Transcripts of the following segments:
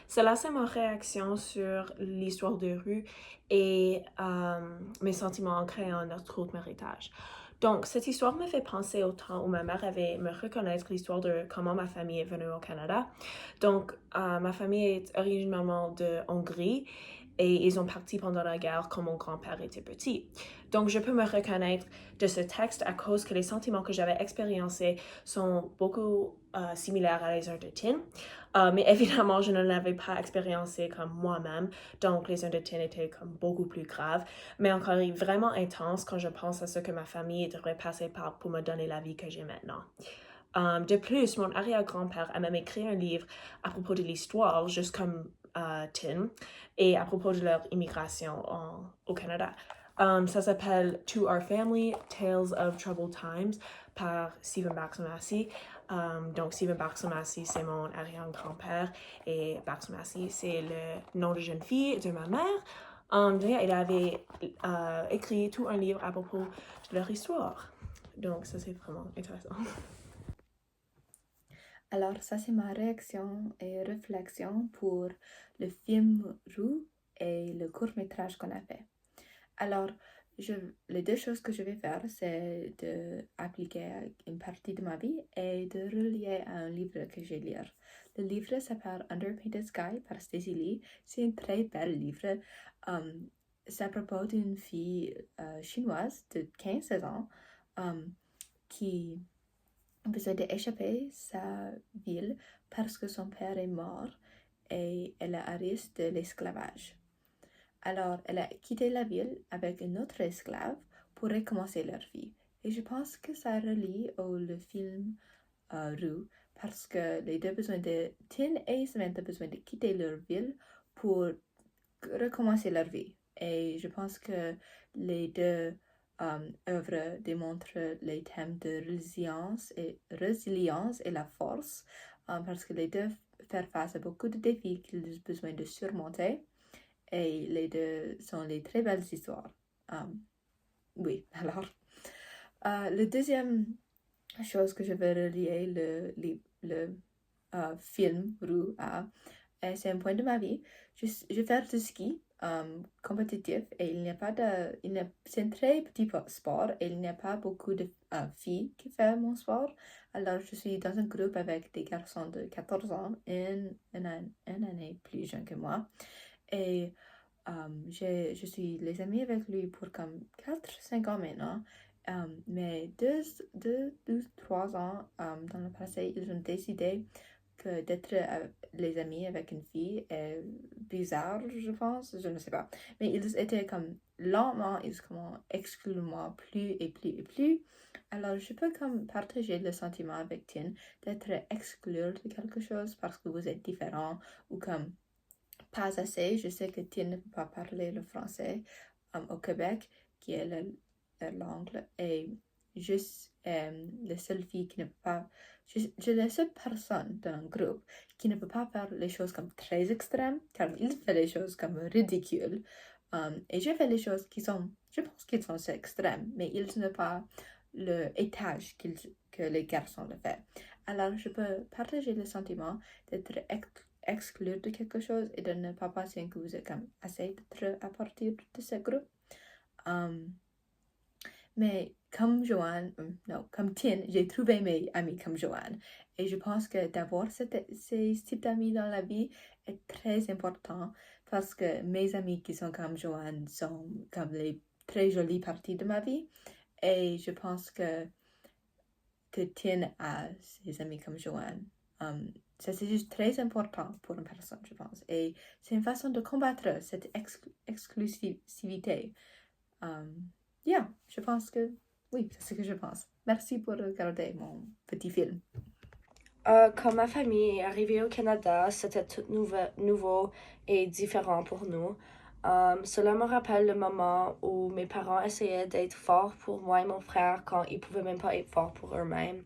Cela, c'est ma réaction sur l'histoire de rue et mes sentiments ancrés en notre autre héritage. Donc, cette histoire me fait penser au temps où ma mère avait me reconnaître l'histoire de comment ma famille est venue au Canada. Donc, ma famille est originalement de Hongrie et ils ont parti pendant la guerre quand mon grand-père était petit. Donc, je peux me reconnaître de ce texte à cause que les sentiments que j'avais expérimentés sont beaucoup similaires à les uns de Tin. Mais évidemment, je ne l'avais pas expériencé comme moi-même, donc les uns de Tin étaient comme beaucoup plus graves, mais encore vraiment intense quand je pense à ce que ma famille devrait passer par pour me donner la vie que j'ai maintenant. De plus, mon arrière-grand-père a même écrit un livre à propos de l'histoire, juste comme Tin, et à propos de leur immigration au Canada. Ça s'appelle To Our Family, Tales of Troubled Times par Stephen Baxter-Massey. Donc, Stephen Baxter-Massey, c'est mon arrière-grand-père et Baxter-Massey, c'est le nom de jeune fille de ma mère. Il avait écrit tout un livre à propos de leur histoire. Donc, ça, c'est vraiment intéressant. Alors, ça, c'est ma réaction et réflexion pour le film Roux et le court-métrage qu'on a fait. Alors, les deux choses que je vais faire, c'est d'appliquer une partie de ma vie et de relier à un livre que je vais lire. Le livre s'appelle Under Painted Sky par Stacey Lee. C'est un très bel livre. C'est à propos d'une fille chinoise de 15-16 ans qui besoin d'échapper sa ville parce que son père est mort et elle est à risque de l'esclavage. Alors, elle a quitté la ville avec une autre esclave pour recommencer leur vie. Et je pense que ça relie au le film Rue parce que les deux besoin de Tin et Samantha besoin de quitter leur ville pour recommencer leur vie. Et je pense que les deux œuvres démontrent les thèmes de résilience et la force parce que les deux font face à beaucoup de défis qu'ils ont besoin de surmonter et les deux sont les très belles histoires. Oui, alors. Le deuxième chose que je veux relier le film Roux à, c'est un point de ma vie. Je fais du ski compétitif et il n'y a pas de... c'est un très petit sport et il n'y a pas beaucoup de filles qui font mon sport. Alors, je suis dans un groupe avec des garçons de 14 ans, une année plus jeune que moi. Et je suis les amis avec lui pour comme 4-5 ans maintenant. Mais 3 ans dans le passé, ils ont décidé que d'être les amis avec une fille est bizarre, je pense, je ne sais pas. Mais ils étaient comme lentement, ils comme excluent moi plus et plus et plus. Alors je peux comme partager le sentiment avec Tien d'être exclu de quelque chose parce que vous êtes différent ou comme pas assez. Je sais que Tien ne peut pas parler le français au Québec, qui est la langue, et je suis la seule fille qui ne peut pas. Je suis la seule personne dans un groupe qui ne peut pas faire les choses comme très extrêmes, car il fait les choses comme ridicules. Et je fais les choses qui sont, je pense qu'ils sont extrêmes, mais ils n'ont pas l'étage que les garçons le font. Alors, je peux partager le sentiment d'être exclure de quelque chose et de ne pas penser que vous êtes comme assez d'être à partir de ce groupe. Mais comme Joanne, non, comme Tien, j'ai trouvé mes amis comme Joanne. Et je pense que d'avoir ces types d'amis dans la vie est très important parce que mes amis qui sont comme Joanne sont comme les très jolies parties de ma vie. Et je pense que Tien a ses amis comme Joanne. Ça, c'est juste très important pour une personne, je pense. Et c'est une façon de combattre cette exclusivité. Yeah, je pense que oui, c'est ce que je pense. Merci pour regarder mon petit film. Quand ma famille est arrivée au Canada, c'était tout nouveau et différent pour nous. Cela me rappelle le moment où mes parents essayaient d'être forts pour moi et mon frère quand ils pouvaient même pas être forts pour eux-mêmes.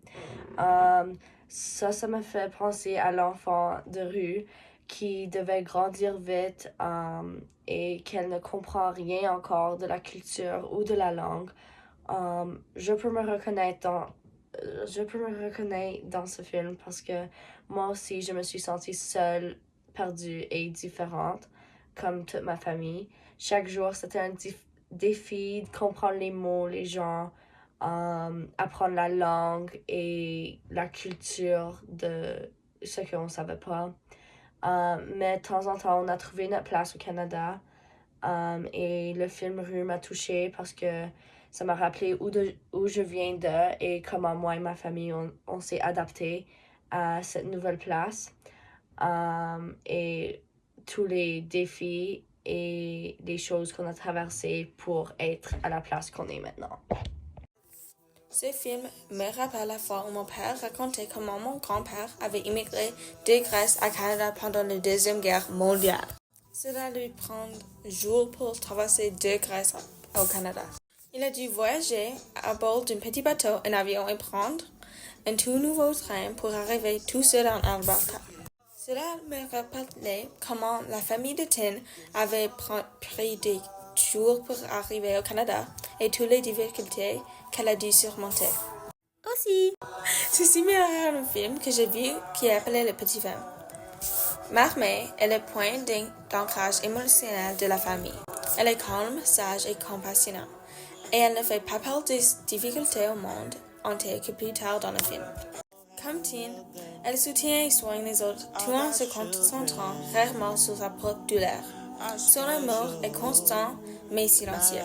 Ça me fait penser à l'enfant de rue qui devait grandir vite et qu'elle ne comprend rien encore de la culture ou de la langue. Je peux me reconnaître dans ce film parce que moi aussi je me suis sentie seule perdue et différente, comme toute ma famille. Chaque jour, c'était un défi de comprendre les mots, les gens, apprendre la langue et la culture de ce qu'on ne savait pas. Mais de temps en temps, on a trouvé notre place au Canada. Et le film Rue m'a touchée parce que ça m'a rappelé où je viens de et comment moi et ma famille, on s'est adaptés à cette nouvelle place. Et tous les défis et les choses qu'on a traversées pour être à la place qu'on est maintenant. Ce film me rappelle la fois où mon père racontait comment mon grand-père avait immigré de Grèce à Canada pendant la Deuxième Guerre mondiale. Cela lui prend jours pour traverser de Grèce au Canada. Il a dû voyager à bord d'un petit bateau, un avion et prendre un tout nouveau train pour arriver tout seul en Alberta. Cela me rappelait comment la famille de Tin avait pris des jours pour arriver au Canada et toutes les difficultés qu'elle a dû surmonter. Aussi, c'est similaire à un film que j'ai vu qui est appelé Le Petit Femme. Marmee est le point d'ancrage émotionnel de la famille. Elle est calme, sage et compassionnante. Et elle ne fait pas peur des difficultés au monde entier que plus tard dans le film. Comme Tin, elle soutient et soigne les autres tout en se concentrant rarement sur sa propre douleur. Son amour est constant mais silencieux.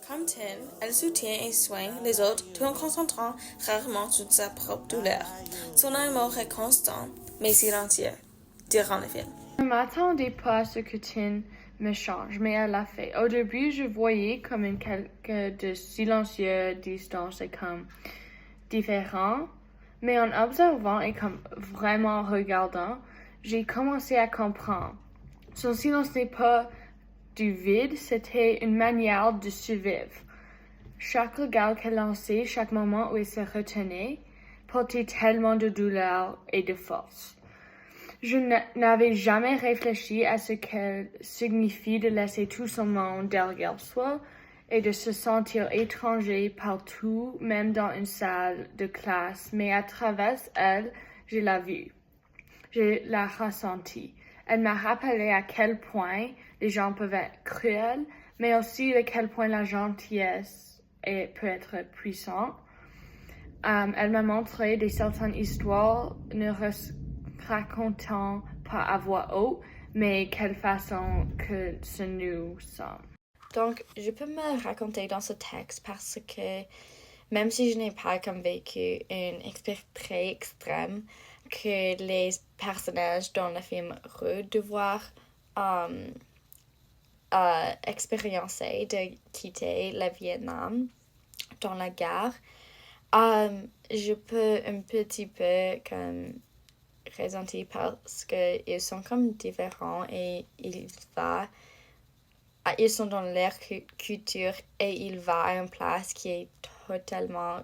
Comme Tin, elle soutient et soigne les autres tout en concentrant rarement sur sa propre douleur. Son amour est constant mais silencieux durant le film. Je ne m'attendais pas à ce que Tin me change, mais elle l'a fait. Au début, je voyais comme une quelque de silencieux, distant et comme différent. Mais en observant et comme vraiment regardant, j'ai commencé à comprendre. Son silence n'est pas du vide, c'était une manière de survivre. Chaque regard qu'elle lançait, chaque moment où elle se retenait, portait tellement de douleur et de force. Je n'avais jamais réfléchi à ce qu'elle signifie de laisser tout son monde derrière soi et de se sentir étranger partout, même dans une salle de classe. Mais à travers elle, je l'ai vue. Je l'ai ressentie. Elle m'a rappelé à quel point les gens peuvent être cruels, mais aussi à quel point la gentillesse peut être puissante. Elle m'a montré des certaines histoires ne racontant pas à voix haute, mais quelle façon que ce nous sommes. Donc, je peux me raconter dans ce texte parce que même si je n'ai pas comme vécu une expérience très extrême que les personnages dans le film Rue devoir expériencer de quitter le Vietnam dans la guerre, je peux un petit peu comme ressentir parce qu'ils sont comme différents et ils sont dans leur culture et il va à une place qui est totalement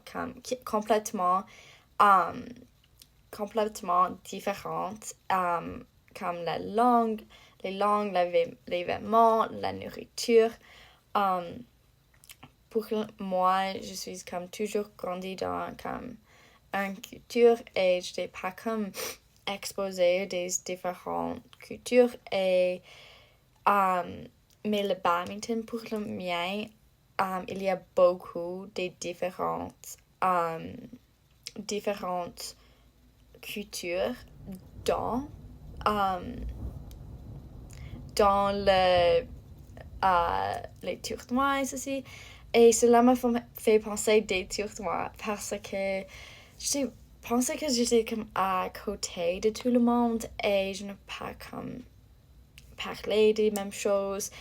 complètement différente, comme la langue, les vêtements, la nourriture. Pour moi, je suis comme toujours grandi dans comme une culture et je n'ai pas comme exposé des différentes cultures et mais le badminton pour le mien, il y a beaucoup de différentes cultures dans les tournois aussi. Et cela m'a fait penser des tournois parce que je pensais que j'étais comme à côté de tout le monde et je n'ai pas comme parlé des mêmes choses,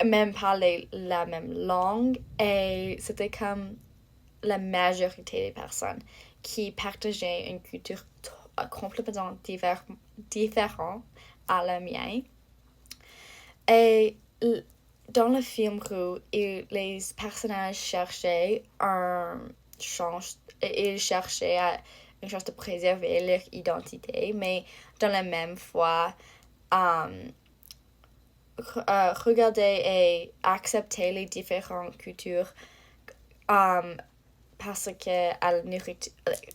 même parler la même langue. Et c'était comme la majorité des personnes qui partageaient une culture complètement différente à la mienne. Et dans le film Rue, les personnages cherchaient une chance de préserver leur identité, mais dans la même fois, regarder et accepter les différentes cultures parce que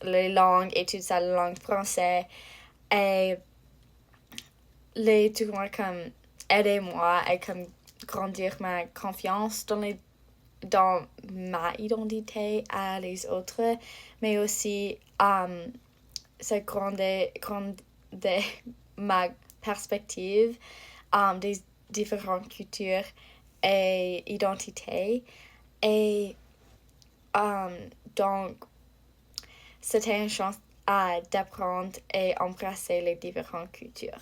les langues et toute ça, la langue française et les tournois comme aidez-moi à comme grandir ma confiance dans ma identité à les autres, mais aussi ça grandit ma perspective des différentes cultures et identités. Et donc, c'était une chance d'apprendre et embrasser les différentes cultures.